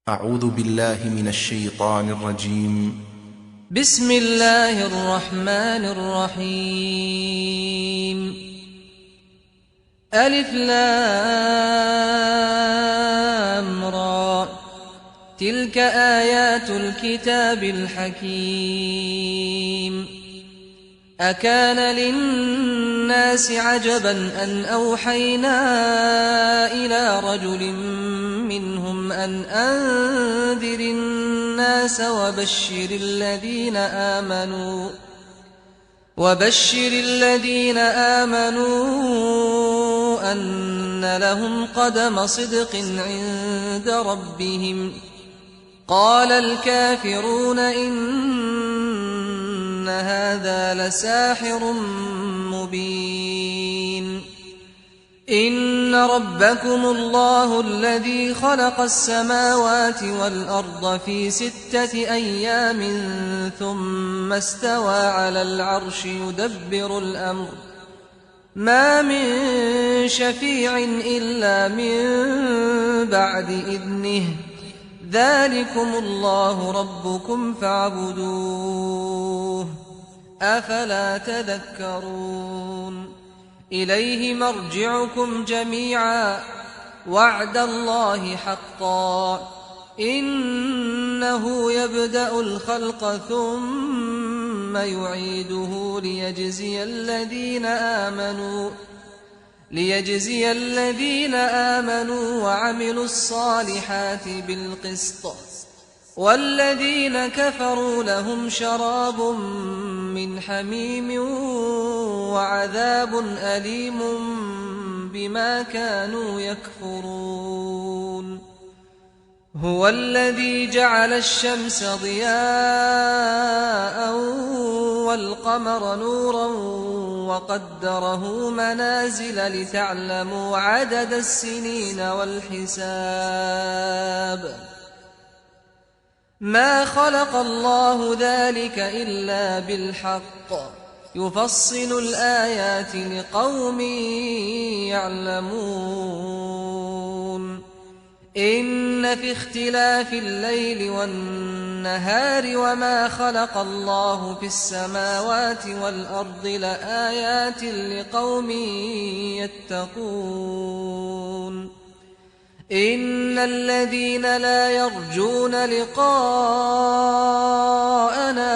أعوذ بالله من الشيطان الرجيم. بسم الله الرحمن الرحيم. ألف لام را، تلك آيات الكتاب الحكيم. أكان للناس عجبا أن أوحينا إلى رجل منهم أن أنذر الناس وبشر الذين آمنوا أن لهم قدم صدق عند ربهم. قال الكافرون إن هذا لساحر مبين. إن ربكم الله الذي خلق السماوات والأرض في 6 أيام ثم استوى على العرش يدبر الأمر، ما من شفيع إلا من بعد إذنه، ذلكم الله ربكم فاعبدوه، أفلا تذكرون. إليه مرجعكم جميعا، وعد الله حقا، إنه يبدأ الخلق ثم يعيده ليجزي الذين آمنوا وعملوا الصالحات بالقسط، والذين كفروا لهم شراب من حميم وعذاب أليم بما كانوا يكفرون. هو الذي جعل الشمس ضياء والقمر نورا وقدره منازل لتعلموا عدد السنين والحساب. ما خلق الله ذلك إلا بالحق، يفصل الآيات لقوم يعلمون. إن في اختلاف الليل والنهار وما خلق الله في السماوات والأرض لآيات لقوم يتقون. إن الذين لا يرجون لقاءنا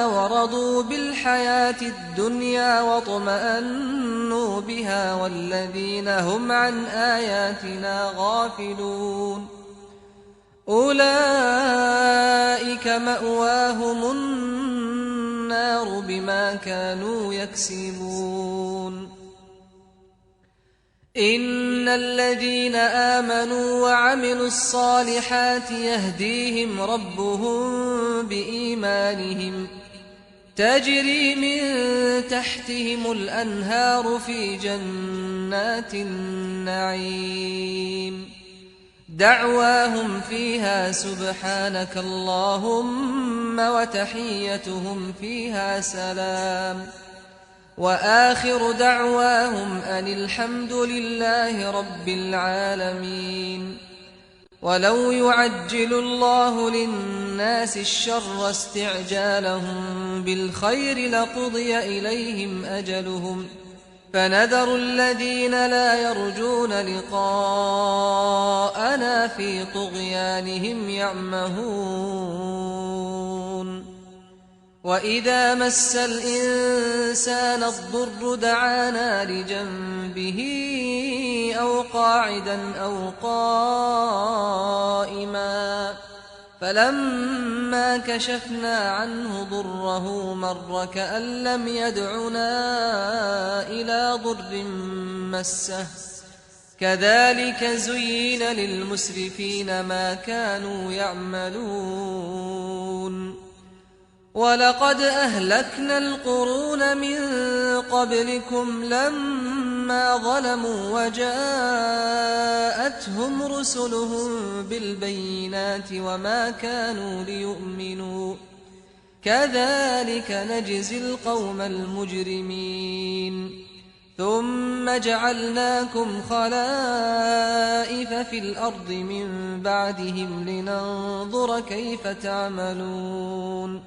ورضوا بالحياة الدنيا واطمأنوا بها والذين هم عن آياتنا غافلون، أولئك مأواهم النار بما كانوا يكسبون. إن الذين آمنوا وعملوا الصالحات يهديهم ربهم بإيمانهم، تجري من تحتهم الأنهار في جنات النعيم، دعواهم فيها سبحانك اللهم وتحيتهم فيها سلام، وآخر دعواهم أن الحمد لله رب العالمين. ولو يعجل الله للناس الشر استعجالهم بالخير لقضي إليهم أجلهم، فنذر الذين لا يرجون لقاءنا في طغيانهم يعمهون. وإذا مس الإنسان الضر دعانا لجنبه أو قاعدا أو قائما، فلما كشفنا عنه ضره مر كأن لم يدعنا إلى ضر مسه، كذلك زين للمسرفين ما كانوا يعملون. ولقد أهلكنا القرون من قبلكم لما ظلموا وجاءتهم رسلهم بالبينات وما كانوا ليؤمنوا، كذلك نجزي القوم المجرمين. ثم جعلناكم خلائف في الأرض من بعدهم لننظر كيف تعملون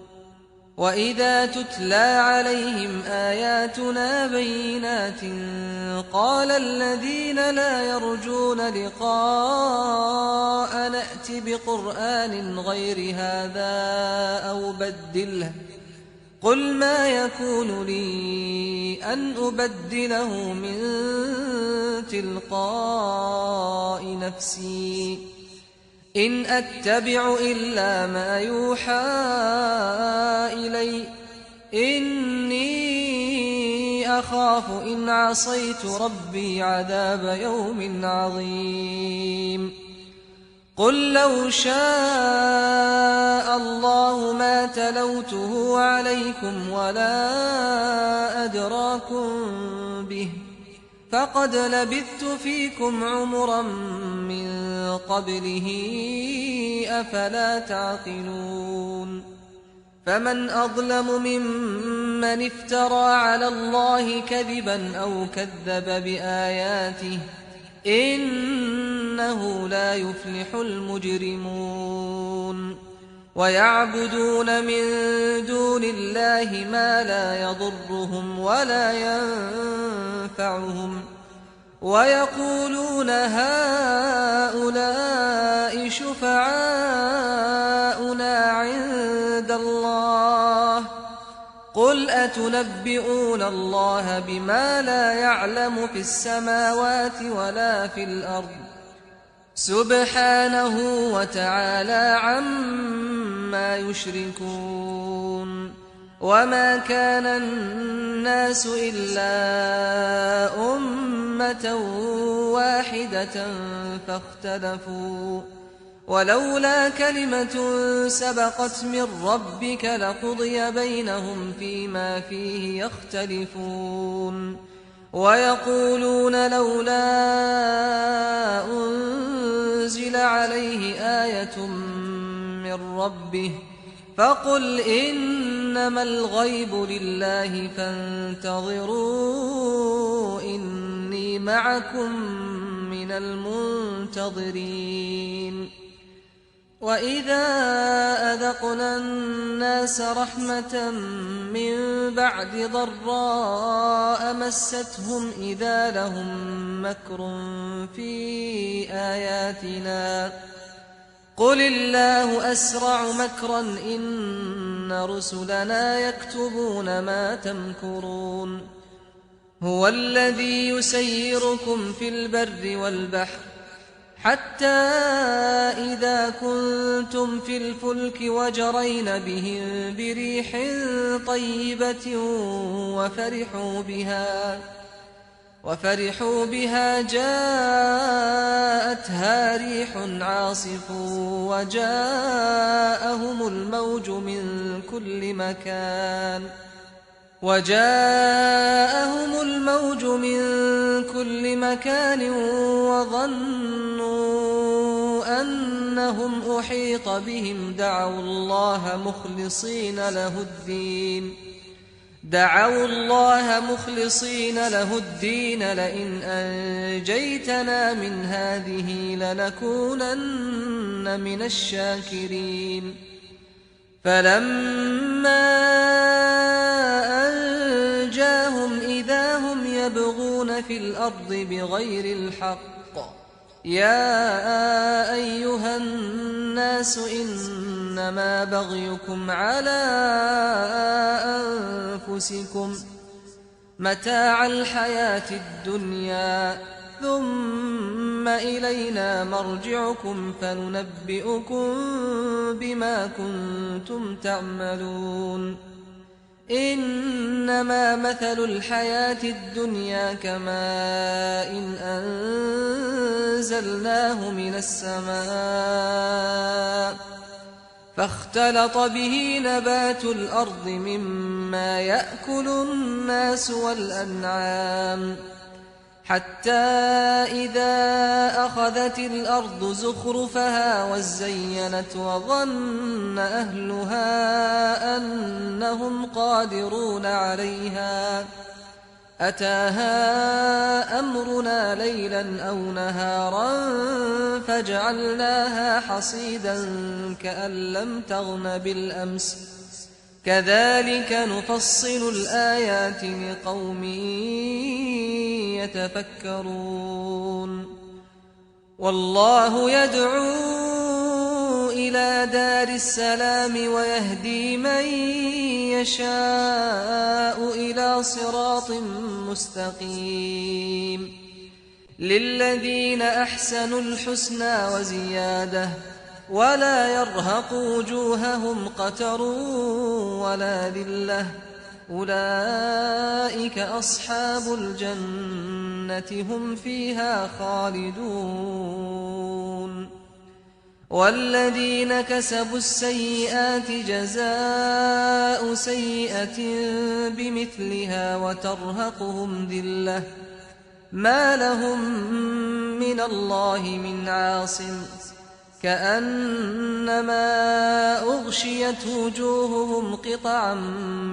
وإذا تتلى عليهم آياتنا بينات قال الذين لا يرجون لقاء نأت بقرآن غير هذا أو بدله قل ما يكون لي أن أبدله من تلقاء نفسي إن أتبع إلا ما يوحى إلي إني أخاف إن عصيت ربي عذاب يوم عظيم قل لو شاء الله ما تلوته عليكم ولا أدراكم به فقد لبثت فيكم عمرا من قبله أفلا تعقلون فمن أظلم ممن افترى على الله كذبا أو كذب بآياته إنه لا يفلح المجرمون ويعبدون من دون الله ما لا يضرهم ولا ينفعهم ويقولون هؤلاء شفعاؤنا عند الله قل أتنبئون الله بما لا يعلم في السماوات ولا في الأرض سبحانه وتعالى عما يشركون وما كان الناس إلا أمة واحدة فاختلفوا ولولا كلمة سبقت من ربك لقضي بينهم فيما فيه يختلفون ويقولون لولا أنزل عليه آية من ربه فقل إنما الغيب لله فانتظروا إني معكم من المنتظرين وإذا أذقنا الناس رحمة من بعد ضراء مستهم إذا لهم مكر في آياتنا قل الله أسرع مكرا إن رسلنا يكتبون ما تمكرون هو الذي يسيركم في البر والبحر حتى إذا كنتم في الفلك وجرين بهم بريح طيبة وفرحوا بها جاءتها ريح عاصف وجاءهم الموج من كل مكان وظنوا أنهم أحيط بهم دعوا الله مخلصين له الدين لئن أنجيتنا من هذه لنكونن من الشاكرين فلما أنجاهم إذا هم يبغون في الأرض بغير الحق يا أيها الناس إنما بغيكم على أنفسكم متاع الحياة الدنيا ثم إلينا مرجعكم فننبئكم بما كنتم تعملون إنما مثل الحياة الدنيا كماء أنزلناه من السماء فاختلط به نبات الأرض مما يأكل الناس والأنعام حتى إذا أخذت الأرض زخرفها وزينت وظن أهلها أنهم قادرون عليها أتاها أمرنا ليلا أو نهارا فجعلناها حصيدا كأن لم تغن بالأمس كذلك نفصل الآيات لقوم يتفكرون والله يدعو إلى دار السلام ويهدي من يشاء إلى صراط مستقيم للذين أحسنوا الحسنى وزيادة ولا يرهق وجوههم قتر ولا ذلة أولئك أصحاب الجنة هم فيها خالدون والذين كسبوا السيئات جزاء سيئة بمثلها وترهقهم ذلة ما لهم من الله من عاصم كأنما أغشيت وجوههم قطعا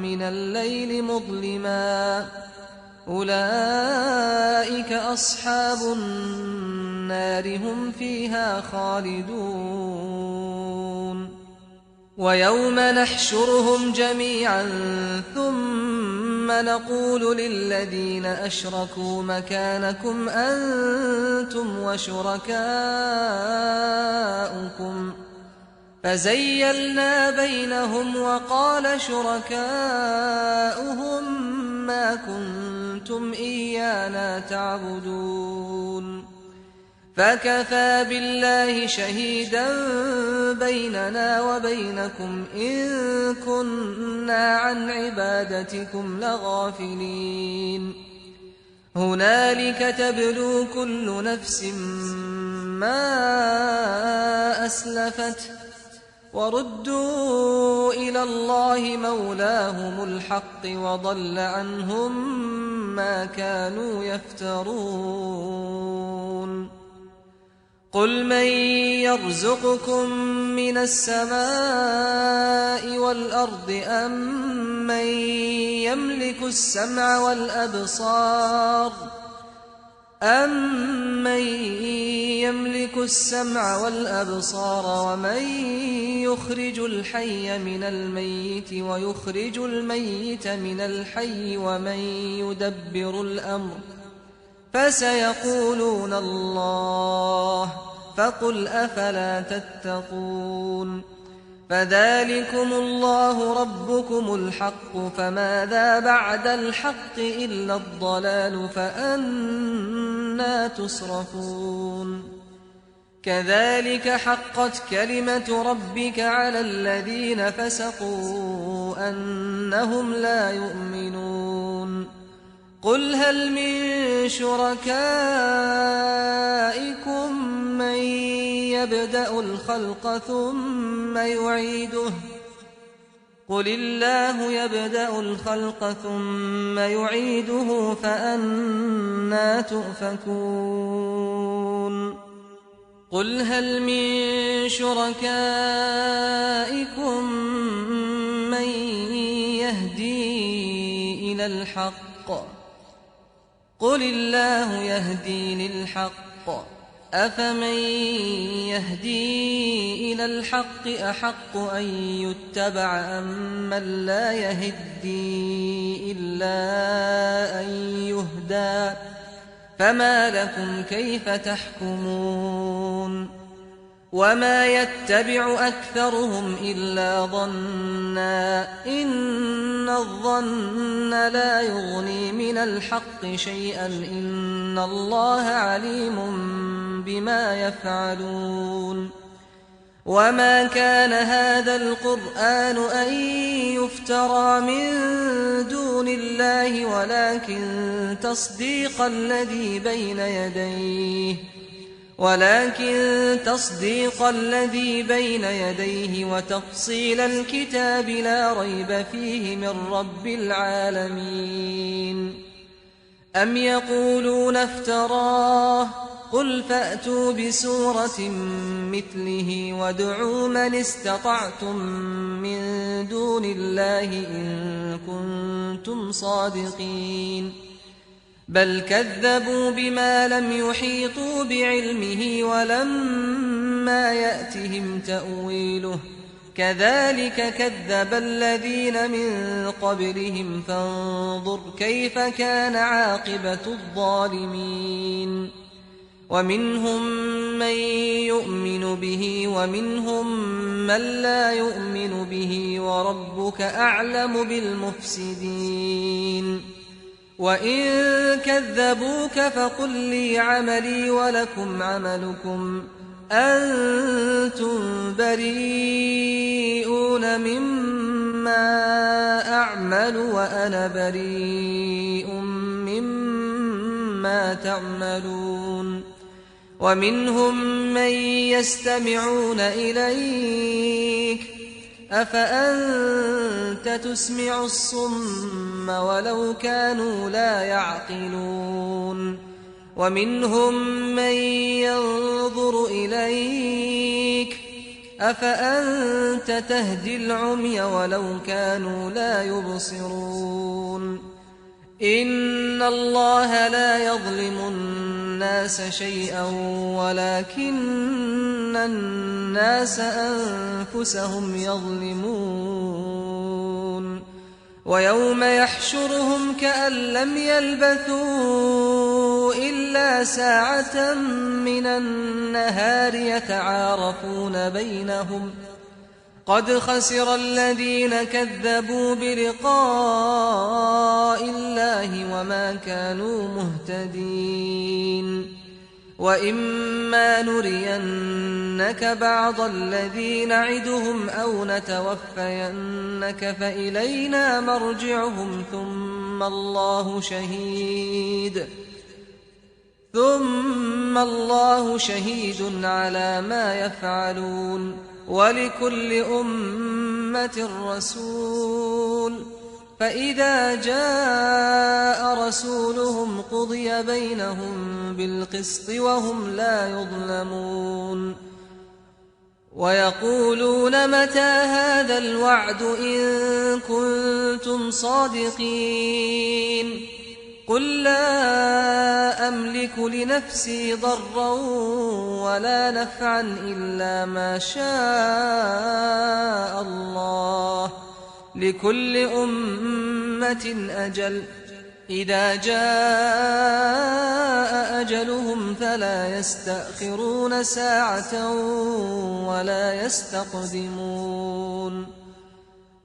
من الليل مظلما أولئك أصحاب النار هم فيها خالدون ويوم نحشرهم جميعا ثم نقول للذين أشركوا مكانكم أنتم وشركاؤكم فزيلنا بينهم وقال شركاؤهم ما كنتم إيانا تعبدون فكفى بالله شهيدا بيننا وبينكم إن كنا عن عبادتكم لغافلين هنالك تبلو كل نفس ما أسلفت وردوا إلى الله مولاهم الحق وضل عنهم ما كانوا يفترون قل من يرزقكم من السماء والأرض أمن يملك السمع والأبصار ومن يخرج الحي من الميت ويخرج الميت من الحي ومن يدبر الأمر فسيقولون الله فقل أفلا تتقون فذلكم الله ربكم الحق فماذا بعد الحق إلا الضلال فأنى تصرفون كذلك حقت كلمة ربك على الذين فسقوا أنهم لا يؤمنون قل هل من شركائكم من يبدأ الخلق ثم يعيده قل الله يبدأ الخلق ثم يعيده فأنى تؤفكون قل هل من شركائكم من يهدي إلى الحق قل الله يهدي للحق أفمن يهدي إلى الحق أحق أن يتبع أمن لا يهدي إلا أن يهدى فما لكم كيف تحكمون وما يتبع أكثرهم إلا ظنا إن الظن لا يغني من الحق شيئا إن الله عليم بما يفعلون وما كان هذا القرآن أن يفترى من دون الله ولكن تصديق الذي بين يديه وتفصيل الكتاب لا ريب فيه من رب العالمين أم يقولون افتراه قل فأتوا بسورة مثله وادعوا من استطعتم من دون الله إن كنتم صادقين بل كذبوا بما لم يحيطوا بعلمه ولما يأتهم تأويله كذلك كذب الذين من قبلهم فانظر كيف كان عاقبة الظالمين ومنهم من يؤمن به ومنهم من لا يؤمن به وربك أعلم بالمفسدين وإن كذبوك فقل لي عملي ولكم عملكم أنتم بريئون مما أعمل وأنا بريء مما تعملون ومنهم من يستمعون إليك أفأنت تسمع الصم ولو كانوا لا يعقلون ومنهم من ينظر إليك أفأنت تهدي العمي ولو كانوا لا يبصرون إن الله لا يظلم الناس شيئا ولكن الناس أنفسهم يظلمون ويوم يحشرهم كأن لم يلبثوا إلا ساعة من النهار يتعارفون بينهم قد خسر الذين كذبوا بلقاء الله وما كانوا مهتدين وإما نرينك بعض الذي نعدهم أو نتوفينك فإلينا مرجعهم ثم الله شهيد على ما يفعلون ولكل أمة رسول فإذا جاء رسولهم قضي بينهم بالقسط وهم لا يظلمون ويقولون متى هذا الوعد إن كنتم صادقين قل لا أملك لنفسي ضرا ولا نفعا إلا ما شاء الله لكل أمة أجل إذا جاء أجلهم فلا يستأخرون ساعة ولا يستقدمون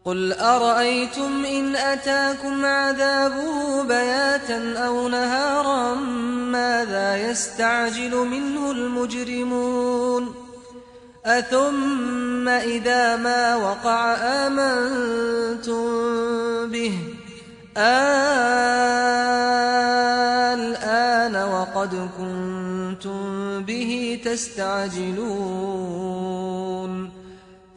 قل أرأيتم إن أتاكم عذابه بياتا أو نهارا ماذا يستعجل منه المجرمون أثم إذا ما وقع آمنتم به الآن وقد كنتم به تستعجلون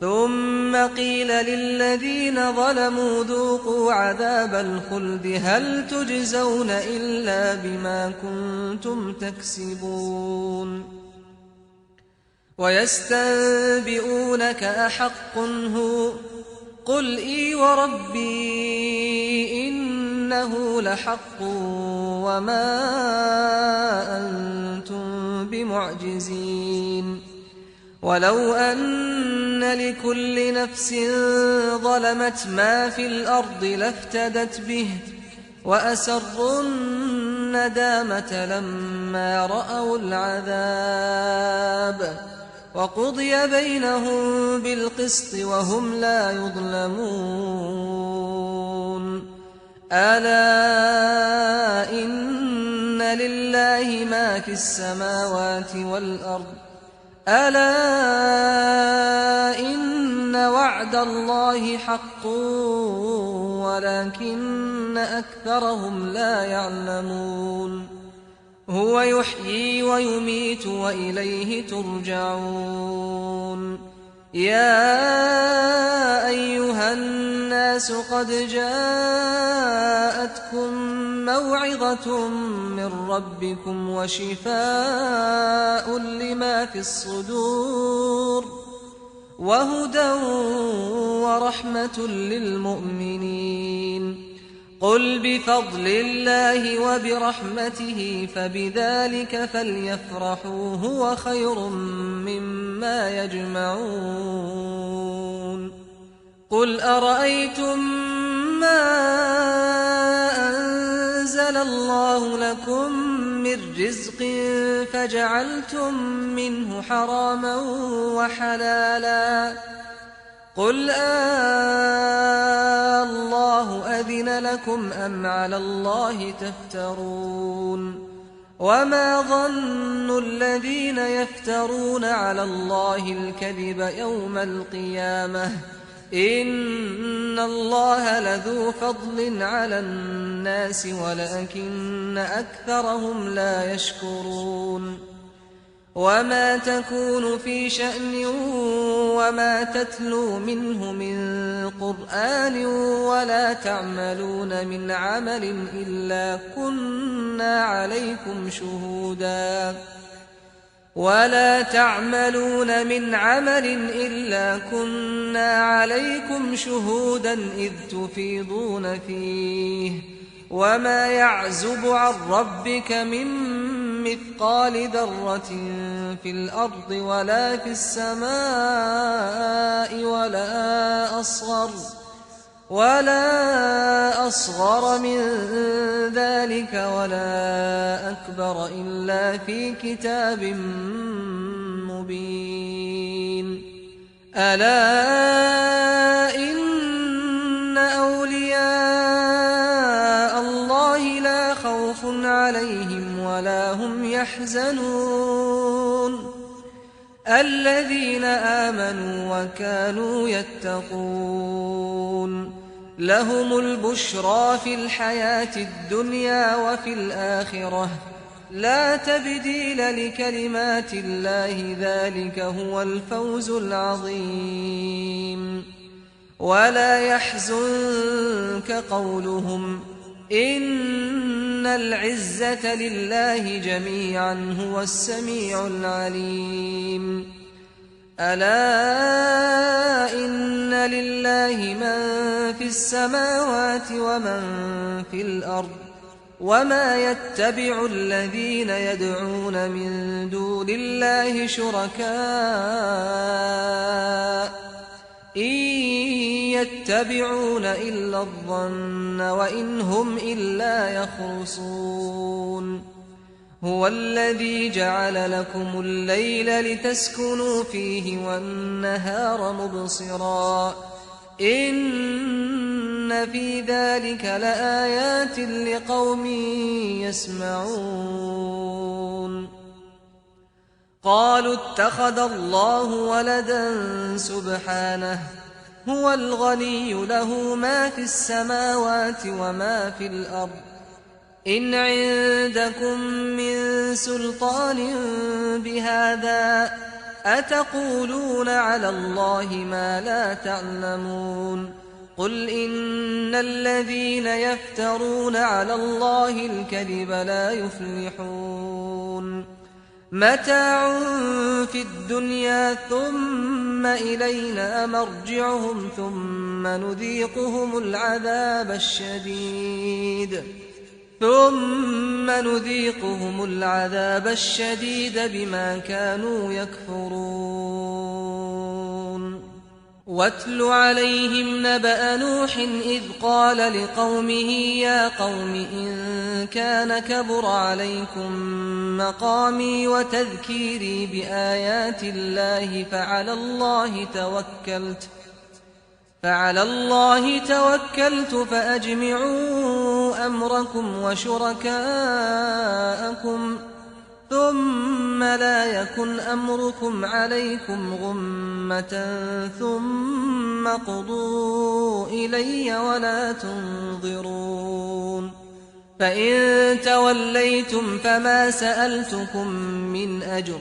ثم قيل للذين ظلموا ذوقوا عذاب الخلد هل تجزون إلا بما كنتم تكسبون ويستنبئونك أحق هو قل إي وربي إنه لحق وما أنتم بمعجزين ولو أن لكل نفس ظلمت ما في الأرض لافتدت به وأسروا الندامة لما رأوا العذاب وقضي بينهم بالقسط وهم لا يظلمون ألا إن لله ما في السماوات والأرض ألا إن وعد الله حق ولكن أكثرهم لا يعلمون هو يحيي ويميت وإليه ترجعون يا أيها الناس قد جاءتكم موعظة من ربكم وشفاء لما في الصدور وهدى ورحمة للمؤمنين قل بفضل الله وبرحمته فبذلك فليفرحوا هو خير مما يجمعون قل أرأيتم ما أنزل الله لكم من رزق فجعلتم منه حراما وحلالا قل الله أذن لكم أم على الله تفترون وما ظن الذين يفترون على الله الكذب يوم القيامة إن الله لذو فضل على الناس ولكن أكثرهم لا يشكرون وما تكون في شأن وما تتلو منه من قرآن ولا تعملون من عمل إلا كنا عليكم شهودا إذ تفيضون فيه وما يعزب عن ربك من مثقال ذرة في الأرض ولا في السماء ولا أصغر من ذلك ولا أكبر إلا في كتاب مبين ألا إن أولياء الله لا خوف عليهم ولا هم يحزنون الذين آمنوا وكانوا يتقون لهم البشرى في الحياة الدنيا وفي الآخرة لا تبديل لكلمات الله ذلك هو الفوز العظيم ولا يحزنك قولهم إن العزة لله جميعا هو السميع العليم ألا إن لله من في السماوات ومن في الأرض وما يتبع الذين يدعون من دون الله شركاء إن يتبعون إلا الظن وإن هم إلا يخرصون هو الذي جعل لكم الليل لتسكنوا فيه والنهار مبصرا إن في ذلك لآيات لقوم يسمعون قالوا اتخذ الله ولدا سبحانه هو الغني له ما في السماوات وما في الأرض إن عندكم من سلطان بهذا أتقولون على الله ما لا تعلمون قل إن الذين يفترون على الله الكذب لا يفلحون متاع في الدنيا ثم إلينا مرجعهم ثم نذيقهم العذاب الشديد بما كانوا يكفرون واتل عليهم نبأ نوح إذ قال لقومه يا قوم إن كان كبر عليكم مقامي وتذكيري بآيات الله فعلى الله توكلت فأجمعوا أمركم وشركاءكم ثم لا يكن أمركم عليكم غمة ثم قضوا إلي ولا تنظرون فإن توليتم فما سألتكم من أجر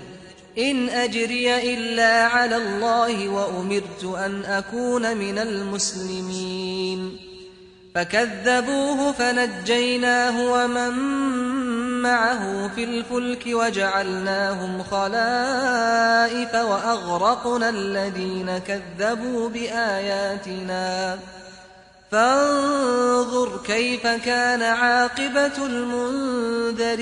إن أجري إلا على الله وأمرت أن أكون من المسلمين فكذبوه فنجيناه ومن معه في الفلك وجعلناهم خلائف وأغرقنا الذين كذبوا بآياتنا فانظر كيف كان عاقبة المنذرين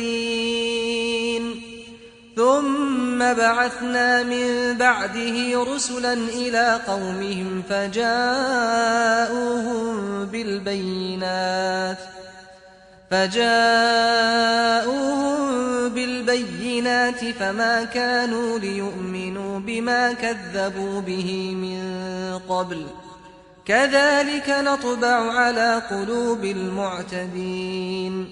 ثم بعثنا من بعده رسلا إلى قومهم فجاءوهم بالبينات فما كانوا ليؤمنوا بما كذبوا به من قبل كذلك نطبع على قلوب المعتدين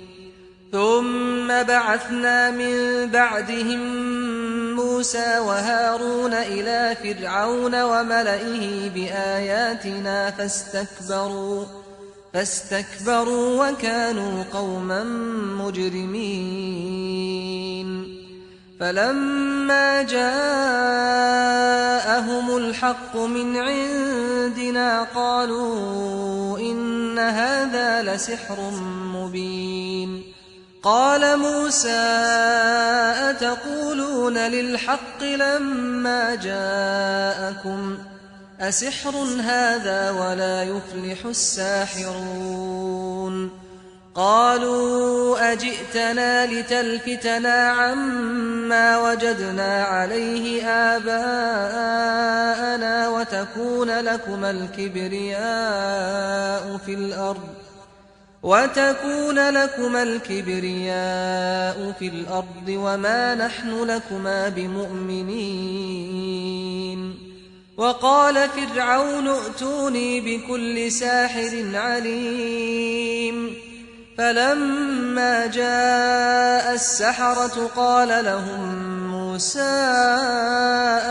ثم بعثنا من بعدهم موسى وهارون إلى فرعون وملئه بآياتنا فاستكبروا وكانوا قوما مجرمين فلما جاءهم الحق من عندنا قالوا إن هذا لسحر مبين قال موسى أتقولون للحق لما جاءكم أسحر هذا ولا يفلح الساحرون قالوا أجئتنا لتلفتنا عما وجدنا عليه آباءنا وتكون لكما الكبرياء في الأرض وما نحن لكما بمؤمنين وقال فرعون ائتوني بكل ساحر عليم فلما جاء السحرة قال لهم موسى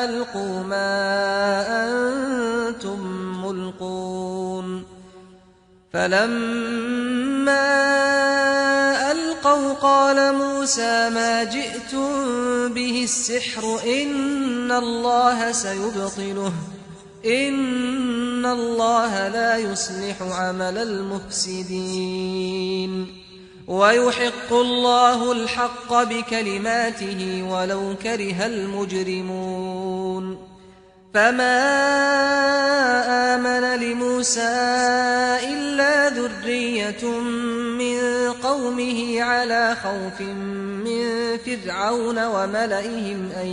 ألقوا ما أنتم ملقون فلما ألقوا قال موسى ما جئتم به السحر إن الله سيبطله إن الله لا يصلح عمل المفسدين ويحق الله الحق بكلماته ولو كره المجرمون فما آمن لموسى إلا ذرية من قومه على خوف من فرعون وملئهم أن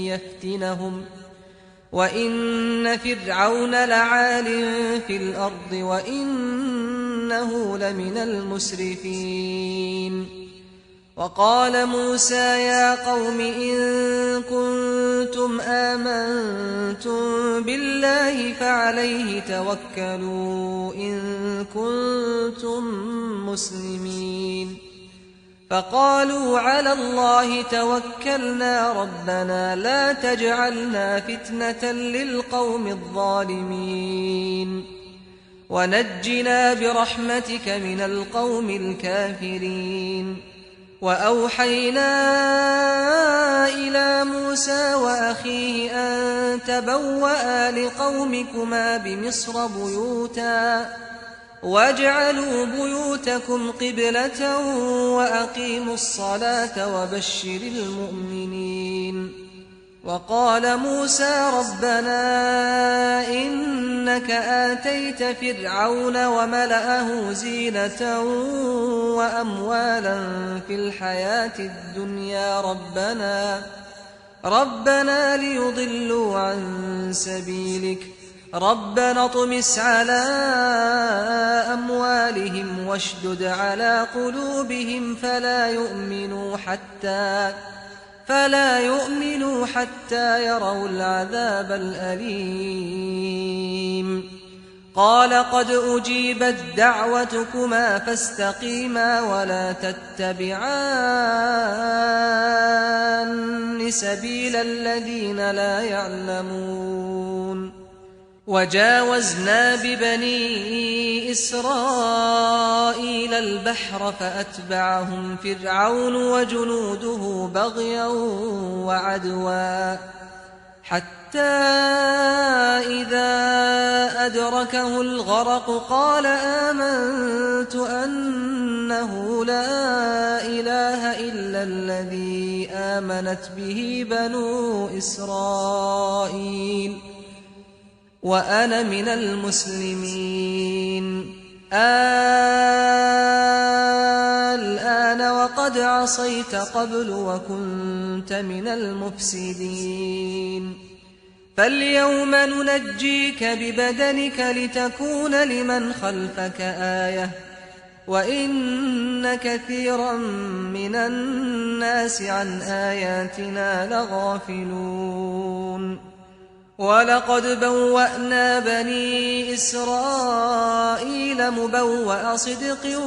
يفتنهم وإن فرعون لعال في الأرض وإنه لمن المسرفين وقال موسى يا قوم إن كنتم آمنتم بالله فعليه توكلوا إن كنتم مسلمين فقالوا على الله توكلنا ربنا لا تجعلنا فتنة للقوم الظالمين ونجنا برحمتك من القوم الكافرين وأوحينا إلى موسى وأخيه أن تبوأ لقومكما بمصر بيوتا واجعلوا بيوتكم قبلة وأقيموا الصلاة وبشر المؤمنين وقال موسى ربنا إنك آتيت فرعون وملأه زينة وأموالا في الحياة الدنيا ربنا ليضلوا عن سبيلك ربنا اطمس على أموالهم واشدد على قلوبهم فلا يؤمنوا حتى يروا العذاب الأليم قال قد أجيبت دعوتكما فاستقيما ولا تتبعان سبيل الذين لا يعلمون وجاوزنا ببني إسرائيل البحر فأتبعهم فرعون وجنوده بغيا وعدوا حتى إذا أدركه الغرق قال آمنت أنه لا إله إلا الذي آمنت به بنو إسرائيل وأنا من المسلمين الآن وقد عصيت قبل وكنت من المفسدين فاليوم ننجيك ببدنك لتكون لمن خلفك آية وإن كثيرا من الناس عن آياتنا لغافلون ولقد بوأنا بني إسرائيل مبوأ صدق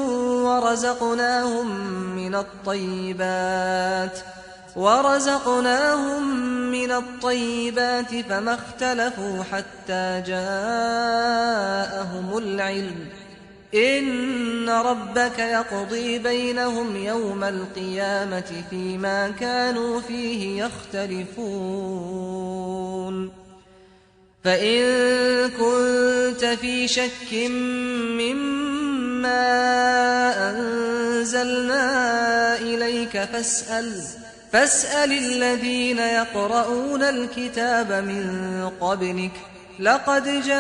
ورزقناهم من الطيبات فما اختلفوا حتى جاءهم العلم إن ربك يقضي بينهم يوم القيامة فيما كانوا فيه يختلفون فإن كنت في شك مما أنزلنا إليك فاسأل الذين يقرؤون الكتاب من قبلك لقد جاءك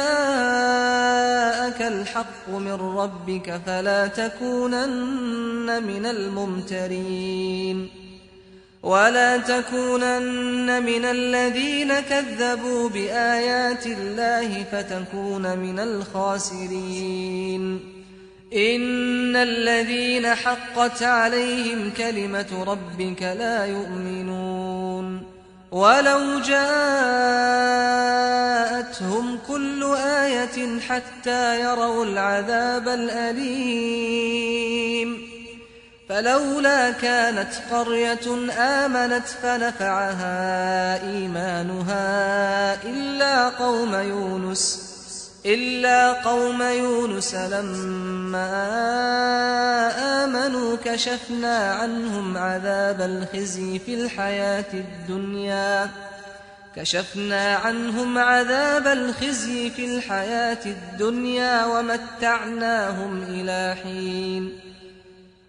الحق من ربك فلا تكونن من الممترين ولا تكونن من الذين كذبوا بآيات الله فتكون من الخاسرين إن الذين حقت عليهم كلمة ربك لا يؤمنون ولو جاءتهم كل آية حتى يروا العذاب الأليم فلولا كانت قرية آمنت فنفعها إيمانها إلا قوم يونس لما آمنوا كشفنا عنهم عذاب الخزي في الحياة الدنيا ومتعناهم إلى حين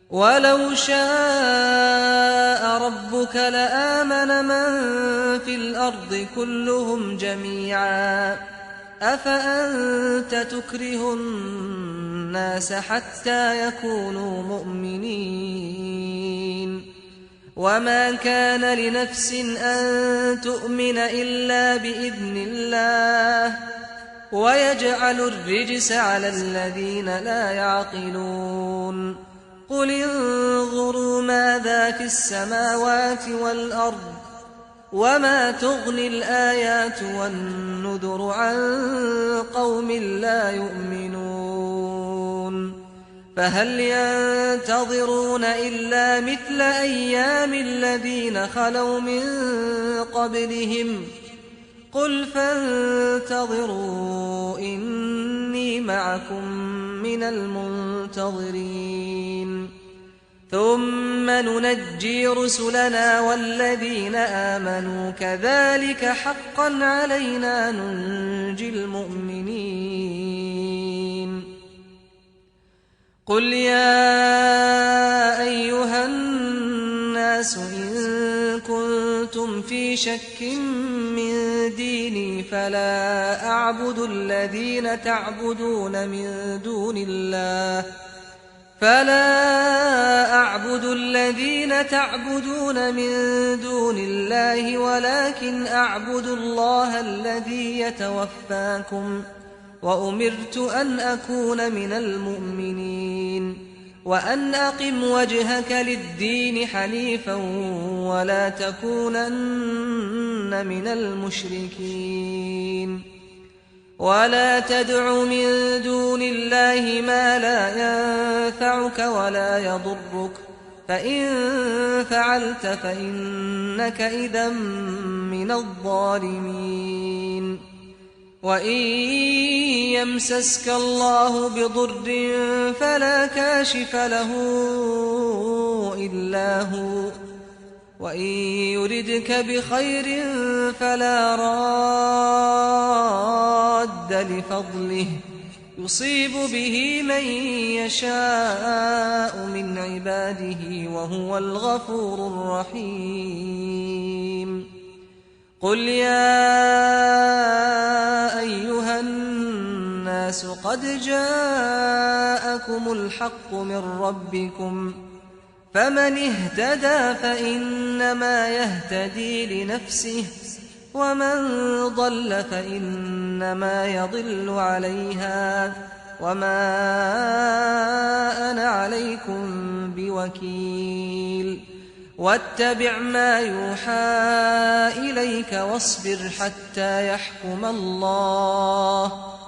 ولو شاء ربك لآمن من في الأرض كلهم جميعا أفأنت تكره الناس حتى يكونوا مؤمنين وما كان لنفس أن تؤمن إلا بإذن الله ويجعل الرجس على الذين لا يعقلون قل انظروا ماذا في السماوات والأرض وما تغني الآيات والنذر عن قوم لا يؤمنون فهل ينتظرون إلا مثل أيام الذين خلوا من قبلهم قل فانتظروا إني معكم من المنتظرين ثم ننجي رسلنا والذين آمنوا كذلك حقا علينا ننجي المؤمنين قل يا أيها الناس إن كنتم في شك من ديني فلا أعبد الذين تعبدون من دون الله ولكن أعبد الله الذي يتوفاكم وأمرت أن أكون من المؤمنين وأن أقم وجهك للدين حنيفا ولا تكونن من المشركين ولا تدع من دون الله ما لا ينفعك ولا يضرك فإن فعلت فإنك إذا من الظالمين وإن يمسسك الله بضر فلا كاشف له إلا هو وإن يردك بخير فلا راد لفضله يصيب به من يشاء من عباده وهو الغفور الرحيم قل يا أيها الناس الناس قد جاءكم الحق من ربكم فمن اهتدى فإنما يهتدي لنفسه ومن ضل فإنما يضل عليها وما أنا عليكم بوكيل واتبع ما يوحى إليك واصبر حتى يحكم الله